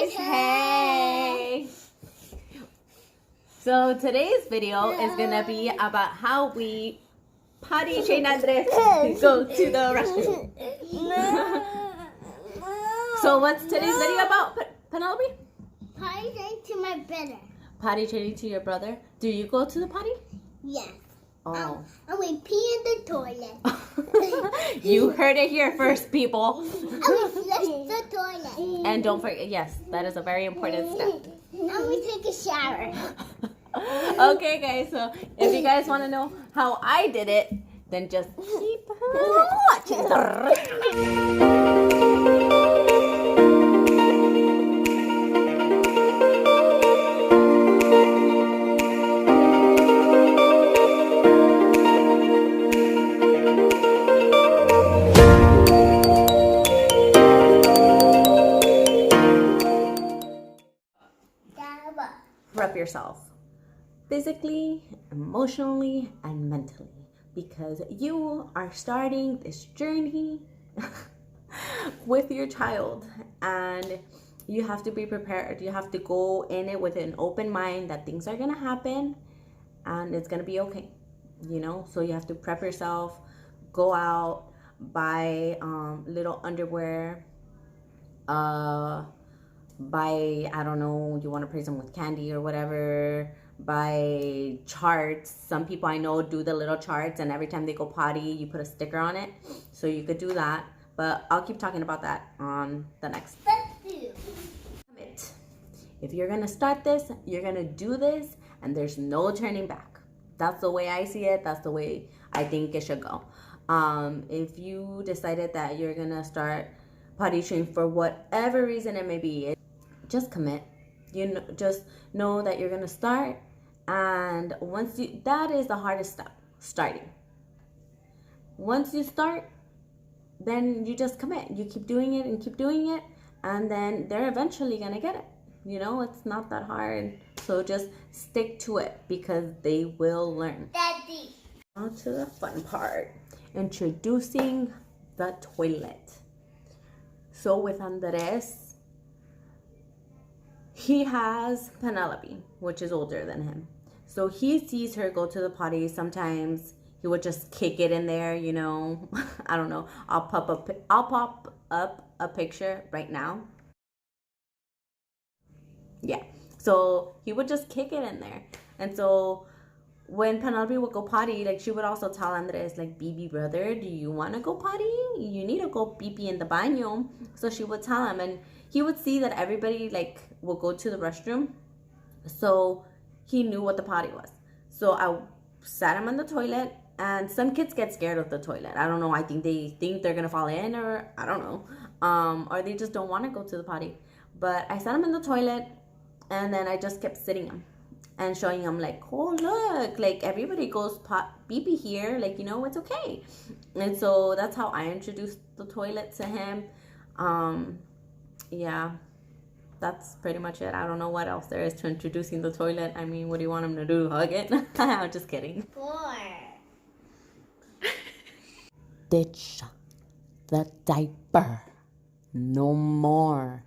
guys, hey! So today's video is gonna be about how we potty train Andres to go to the restroom. So what's today's video about, Penelope? Potty training to my brother. Potty training to your brother. Do you go to the potty? Yes. Oh. And we pee in the toilet. You heard it here first, people. And we flush the toilet. And don't forget, yes, that is a very important step. And we take a shower. Okay, guys, so if you guys want to know how I did it, then just keep watching. Prep yourself physically, emotionally, and mentally, because you are starting this journey with your child, and you have to be prepared. You have to go in it with an open mind that things are gonna happen and it's gonna be okay, you know. So you have to prep yourself, go out, buy little underwear, buy, I don't know, you want to praise them with candy or whatever, buy charts. Some people I know do the little charts, and every time they go potty you put a sticker on it, so you could do that, but I'll keep talking about that on the next. If you're gonna start this, you're gonna do this, and there's no turning back. That's the way I see it. That's the way I think it should go. If you decided that you're gonna start potty training for whatever reason it may be, just commit. You know, just know that you're gonna start, and once you, that is the hardest step, starting. Once you start, then you just commit. You keep doing it and keep doing it, and then they're eventually gonna get it. You know, it's not that hard. So just stick to it, because they will learn. Daddy. On to the fun part, introducing the toilet. So with Andres, he has Penelope, which is older than him. So he sees her go to the potty. Sometimes he would just kick it in there, you know. I don't know. I'll pop up a picture right now. Yeah. So he would just kick it in there. And so when Penelope would go potty, like, she would also tell Andres, like, "Bibi brother, do you want to go potty? You need to go pee in the baño." So she would tell him, and he would see that everybody, like, will go to the restroom. So he knew what the potty was. So I sat him on the toilet, and some kids get scared of the toilet. I don't know. I think they think they're going to fall in, or I don't know. Or they just don't want to go to the potty. But I sat him in the toilet, and then I just kept sitting him and showing him, like, "Oh, look, like, everybody goes pee here, like, you know, it's okay." And so that's how I introduced the toilet to him. Yeah, that's pretty much it. I don't know what else there is to introducing the toilet. I mean, what do you want him to do, hug it? I'm just kidding. 4. Ditch the diaper. No more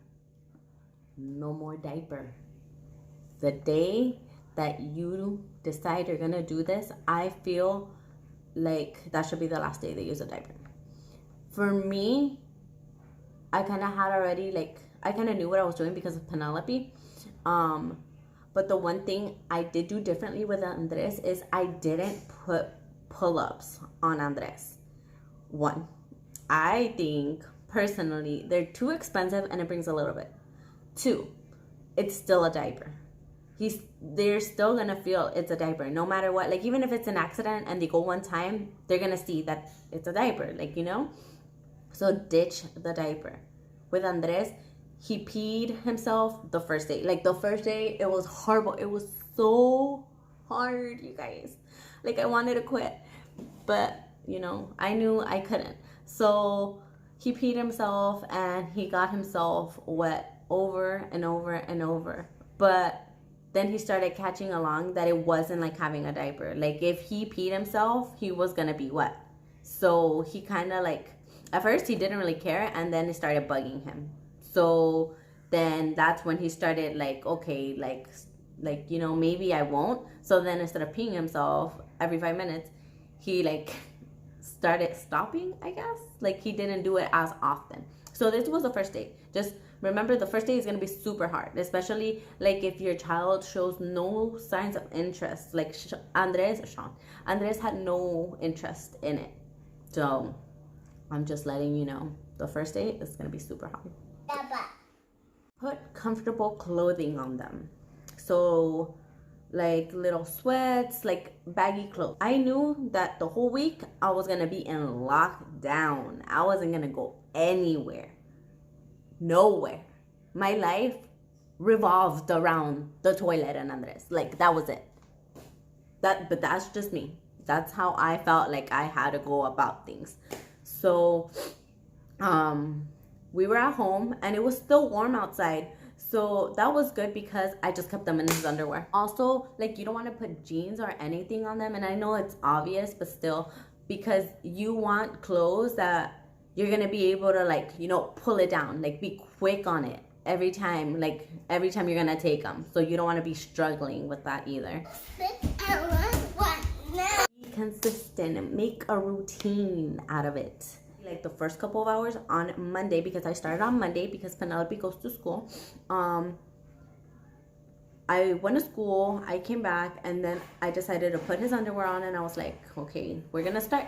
diaper. The day that you decide you're gonna do this, I feel like that should be the last day they use a diaper. For me, I kind of had already, like, I kind of knew what I was doing because of Penelope. But the one thing I did do differently with Andres is I didn't put pull-ups on Andres. One, I think personally they're too expensive and it brings a little bit. Two, it's still a diaper. They're still gonna feel it's a diaper no matter what. Like, even if it's an accident and they go one time, they're gonna see that it's a diaper, like, you know. So ditch the diaper. With Andres, he peed himself the first day. Like, the first day, it was horrible. It was so hard, you guys. Like, I wanted to quit, but, you know, I knew I couldn't. So he peed himself, and he got himself wet over and over and over. But then he started catching along that it wasn't like having a diaper. Like, if he peed himself, he was gonna be wet. So he kind of, like, at first he didn't really care, and then it started bugging him. So then that's when he started like, okay, like you know, maybe I won't. So then instead of peeing himself every 5 minutes, he like started stopping, I guess. Like he didn't do it as often. So this was the first day. Just remember, the first day is going to be super hard, especially like if your child shows no signs of interest. Like Andres had no interest in it. So I'm just letting you know, the first day is going to be super hard. Put comfortable clothing on them. So like little sweats, like baggy clothes. I knew that the whole week I was gonna be in lockdown. I wasn't gonna go anywhere, nowhere. My life revolved around the toilet and Andres. Like that was it. But that's just me. That's how I felt like I had to go about things. So we were at home and it was still warm outside. So that was good because I just kept them in his underwear. Also, like you don't want to put jeans or anything on them. And I know it's obvious, but still, because you want clothes that you're going to be able to like, you know, pull it down, like be quick on it every time you're going to take them. So you don't want to be struggling with that either. Be consistent, make a routine out of it. Like the first couple of hours on Monday, because I started on Monday because Penelope goes to school. I went to school, I came back, and then I decided to put his underwear on, and I was like, okay, we're gonna start.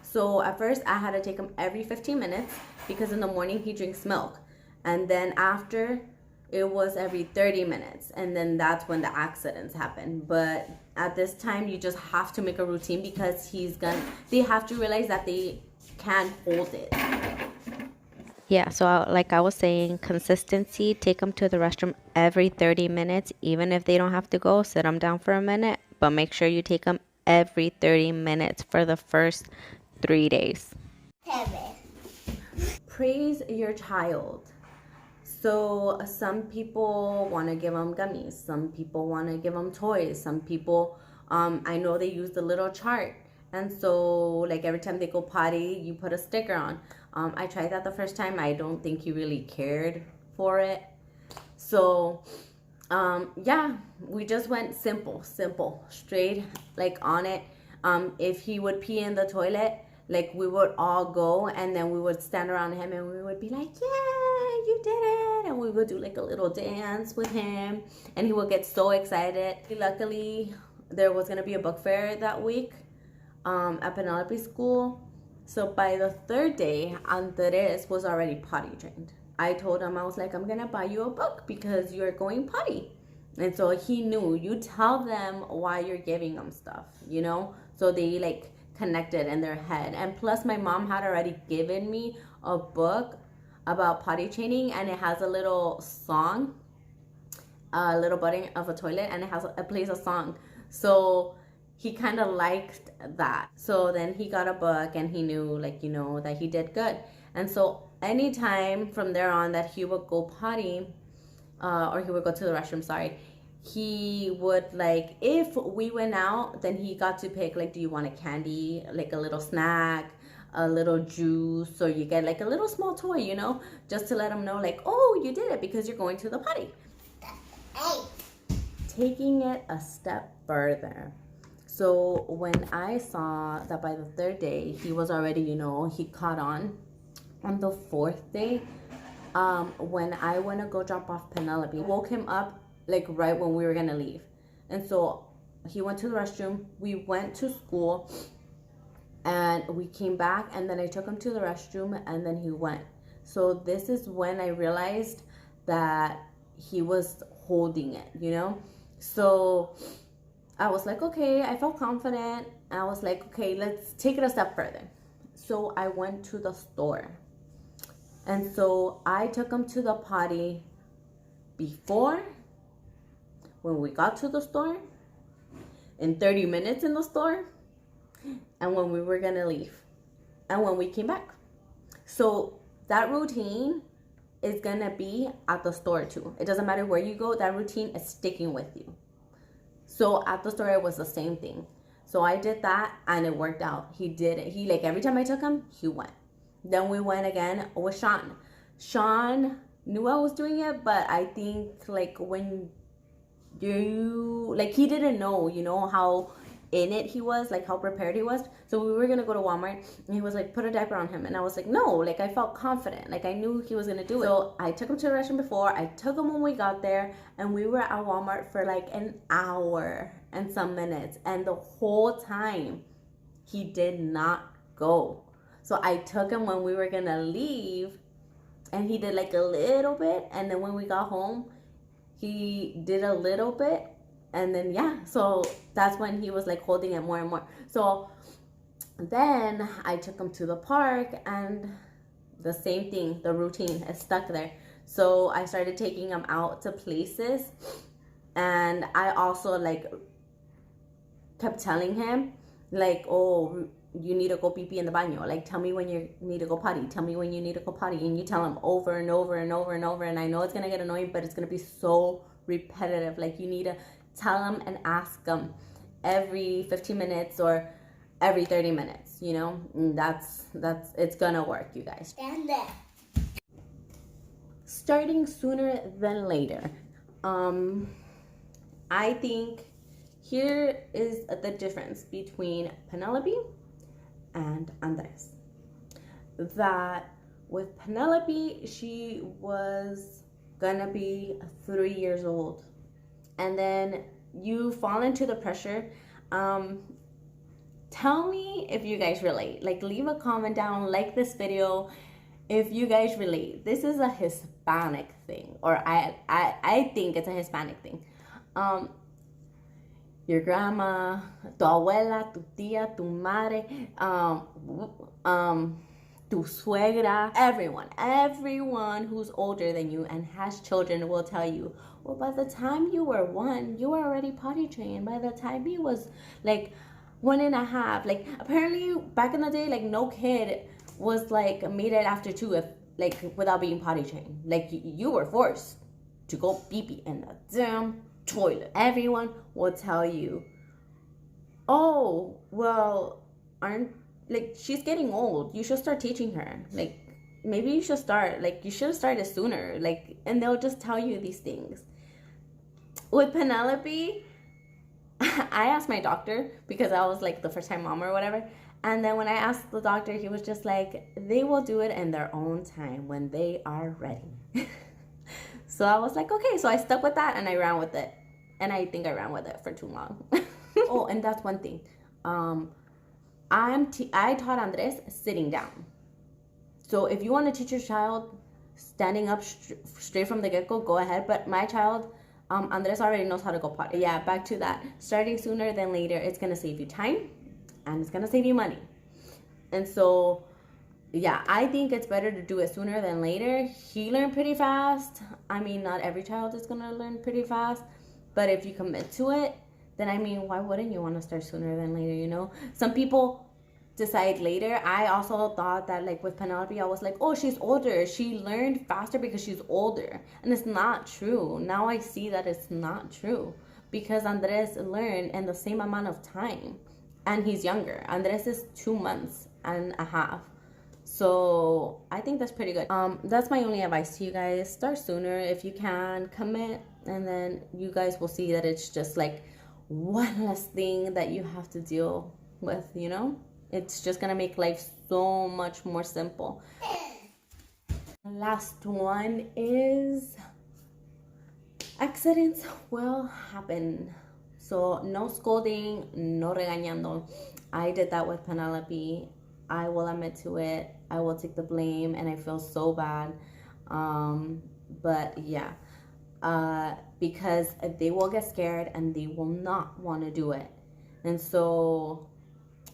So at first I had to take him every 15 minutes because in the morning he drinks milk, and then after it was every 30 minutes, and then that's when the accidents happen. But at this time you just have to make a routine because they have to realize that they can hold it. Yeah, so like I was saying, consistency, take them to the restroom every 30 minutes. Even if they don't have to go, sit them down for a minute, but make sure you take them every 30 minutes for the first 3 days. Praise your child. So some people want to give them gummies, some people want to give them toys, some people I know they use the little chart. And so, like, every time they go potty, you put a sticker on. I tried that the first time. I don't think he really cared for it. So, yeah, we just went simple, straight, like, on it. If he would pee in the toilet, like, we would all go, and then we would stand around him, and we would be like, yeah, you did it. And we would do, like, a little dance with him, and he would get so excited. Luckily, there was going to be a book fair that week. At Penelope school. So by the third day, Andres was already potty trained. I told him, I was like, I'm gonna buy you a book because you're going potty. And so he knew. You tell them why you're giving them stuff, you know, so they like connected in their head. And plus my mom had already given me a book about potty training, and it has a little song, a little button of a toilet, and it plays a song. So he kind of liked that. So then he got a book and he knew, like, you know, that he did good. And so anytime from there on that he would go potty, or he would go to the restroom, sorry, he would, like, if we went out, then he got to pick, like, do you want a candy, like a little snack, a little juice, or you get like a little small toy, you know, just to let him know, like, oh, you did it because you're going to the potty. Taking it a step further. So when I saw that by the third day, he was already, you know, he caught on the fourth day, when I went to go drop off Penelope, woke him up like right when we were going to leave. And so he went to the restroom, we went to school, and we came back, and then I took him to the restroom, and then he went. So this is when I realized that he was holding it, you know? So I was like, okay, I felt confident. I was like, okay, let's take it a step further. So I went to the store. And so I took him to the potty before, when we got to the store, in 30 minutes in the store, and when we were going to leave, and when we came back. So that routine is going to be at the store too. It doesn't matter where you go, that routine is sticking with you. So at the store, it was the same thing. So I did that, and it worked out. He did it. He, like, every time I took him, he went. Then we went again with Sean. Sean knew I was doing it, but I think like when you like he didn't know, you know, how in it he was, like how prepared he was. So we were gonna go to Walmart and he was like, put a diaper on him, and I was like, no, like I felt confident, like I knew he was gonna do it. So I took him to the restroom before, I took him when we got there, and we were at Walmart for like an hour and some minutes, and the whole time he did not go. So I took him when we were gonna leave, and he did like a little bit, and then when we got home he did a little bit, and then yeah, so that's when he was like holding it more and more. So then I took him to the park, and the same thing, the routine is stuck there. So I started taking him out to places, and I also like kept telling him like, oh, you need to go pee pee in the baño, like tell me when you need to go potty, tell me when you need to go potty, and you tell him over and over and over and over. And I know it's gonna get annoying, but it's gonna be so repetitive. Like you need to tell him and ask him every 15 minutes or every 30 minutes, you know. And that's it's gonna work, you guys. Stand there. Starting sooner than later. I think here is the difference between Penelope and Andres. That with Penelope, she was gonna be 3 years old, and then you fall into the pressure. Tell me if you guys relate. Like leave a comment down, like this video if you guys relate. This is a Hispanic thing, or I think it's a Hispanic thing. Your grandma, tu abuela, tu tía, tu madre, tu suegra, everyone who's older than you and has children will tell you, well, by the time you were 1, you were already potty trained. By the time you was like 1.5, like apparently back in the day, like no kid was like made it after 2 if like without being potty trained. Like you were forced to go pee pee in the damn toilet. Everyone will tell you, oh, well, like she's getting old, you should start teaching her, like maybe you should start, like you should have started sooner, like, and they'll just tell you these things. With Penelope, I asked my doctor because I was like the first time mom or whatever, and then when I asked the doctor, he was just like, they will do it in their own time when they are ready. So I was like, okay. So I stuck with that and I ran with it. And I think I ran with it for too long. Oh, and that's one thing. I taught Andres sitting down. So if you want to teach your child standing up straight from the get-go, go ahead. But my child, Andres already knows how to go potty. Yeah, back to that. Starting sooner than later, it's going to save you time and it's going to save you money. And so yeah, I think it's better to do it sooner than later. He learned pretty fast. I mean, not every child is gonna learn pretty fast, but if you commit to it, then I mean, why wouldn't you want to start sooner than later, you know? Some people decide later. I also thought that like with Penelope, I was like, oh, she's older, she learned faster because she's older. And it's not true. Now I see that it's not true, because Andres learned in the same amount of time, and he's younger. Andres is 2.5 months. So I think that's pretty good. That's my only advice to you guys. Start sooner if you can, commit, and then you guys will see that it's just like one less thing that you have to deal with, you know? It's just gonna make life so much more simple. Last one is accidents will happen. So no scolding, no regañando. I did that with Penelope. I will admit to it. I will take the blame, and I feel so bad. But yeah, because they will get scared and they will not want to do it. And so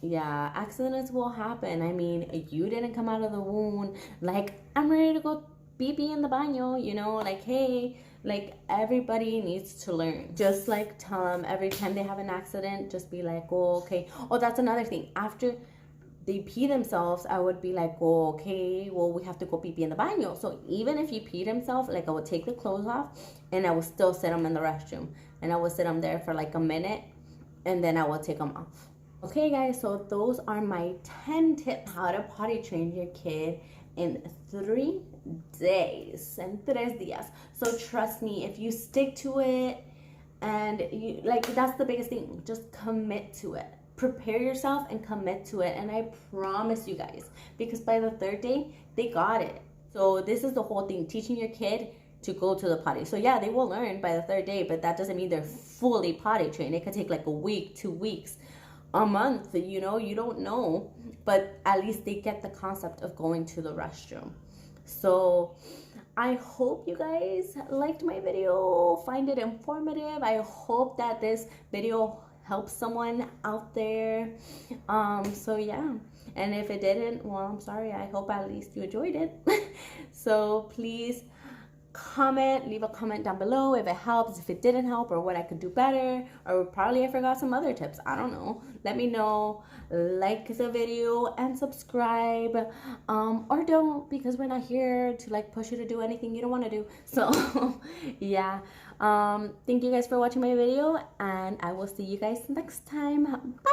yeah, accidents will happen. I mean, you didn't come out of the womb like, I'm ready to go pee pee in the baño, you know, like, hey, like everybody needs to learn. Just like tell them every time they have an accident, just be like, oh, okay. Oh, that's another thing. After they pee themselves, I would be like, oh, okay, well, we have to go pee pee in the baño. So even if you pee himself, like I would take the clothes off and I would still sit them in the restroom, and I would sit them there for like a minute, and then I will take them off. Okay guys, so those are my 10 tips how to potty train your kid in 3 days, en 3 días. So trust me, if you stick to it, and you like, that's the biggest thing, just commit to it. Prepare yourself and commit to it, and I promise you guys, because by the 3rd day they got it. So this is the whole thing, teaching your kid to go to the potty. So yeah, they will learn by the 3rd day, but that doesn't mean they're fully potty trained. It could take like a week, 2 weeks, a month, you know, you don't know, but at least they get the concept of going to the restroom. So I hope you guys liked my video, find it informative. I hope that this video helps someone out there. So yeah, and if it didn't, well, I'm sorry. I hope at least you enjoyed it. So please comment, leave a comment down below if it helps, if it didn't help, or what I could do better, or probably I forgot some other tips. I don't know. Let me know. Like the video and subscribe, or don't, because we're not here to like push you to do anything you don't want to do. So yeah, thank you guys for watching my video, and I will see you guys next time. Bye.